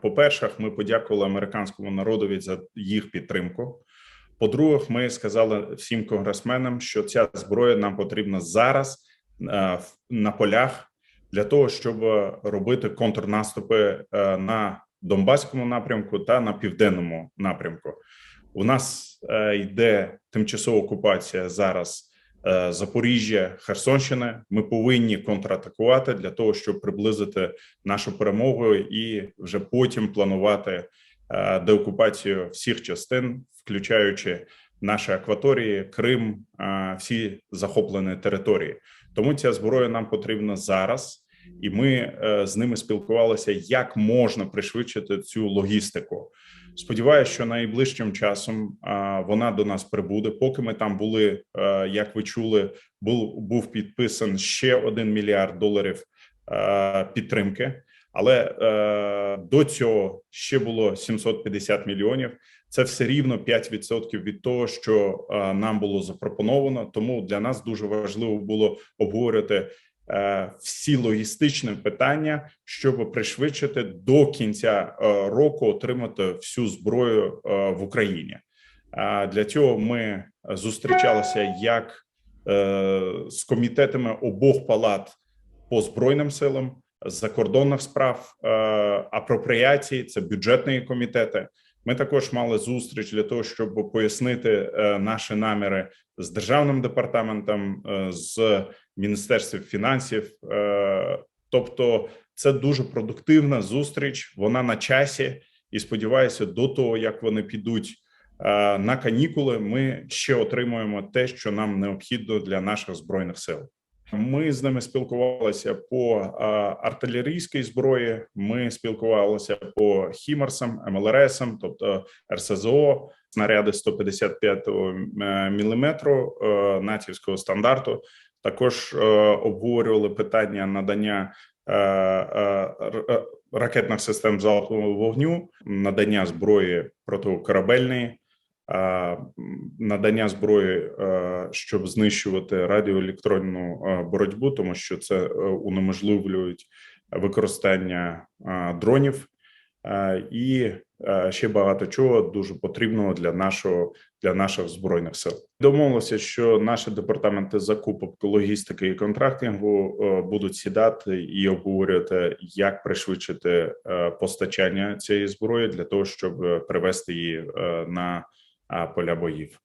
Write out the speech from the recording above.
По-перше, ми подякували американському народові за їх підтримку. По-друге, ми сказали всім конгресменам, що ця зброя нам потрібна зараз на полях для того, щоб робити контрнаступи на Донбаському напрямку та на південному напрямку. У нас йде тимчасова окупація зараз Запоріжжя, Херсонщини. Ми повинні контратакувати для того, щоб приблизити нашу перемогу і вже потім планувати деокупацію всіх частин, включаючи наші акваторії, Крим, всі захоплені території. Тому ця зброя нам потрібна зараз, і ми з ними спілкувалися, як можна пришвидшити цю логістику. Сподіваюся, що найближчим часом вона до нас прибуде. Поки ми там були, як ви чули, був підписан ще $1 мільярд підтримки. Але до цього ще було 750 мільйонів. Це все рівно 5% від того, що нам було запропоновано. Тому для нас дуже важливо було обговорювати всі логістичні питання, щоб пришвидшити до кінця року отримати всю зброю в Україні. Для цього ми зустрічалися як з комітетами обох палат по Збройним силам, закордонних справ, апропріації, це бюджетні комітети. Ми також мали зустріч для того, щоб пояснити наші наміри з Державним департаментом, з Міністерством фінансів. Тобто це дуже продуктивна зустріч, вона на часі. І сподіваюся, до того, як вони підуть на канікули, ми ще отримуємо те, що нам необхідно для наших Збройних сил. Ми з ними спілкувалися по артилерійській зброї, ми спілкувалися по хімарсам, МЛРСам, тобто РСЗО, снаряди 155 міліметру натівського стандарту. Також обговорювали питання надання ракетних систем залпового вогню, надання зброї протикорабельної, надання зброї, щоб знищувати радіоелектронну боротьбу, тому що це унеможливлюють використання дронів і ще багато чого дуже потрібного для наших Збройних сил. Домовилося, що наші департаменти закупок, логістики і контрактингу будуть сідати і обговорювати, як пришвидшити постачання цієї зброї для того, щоб привести її на поля боїв.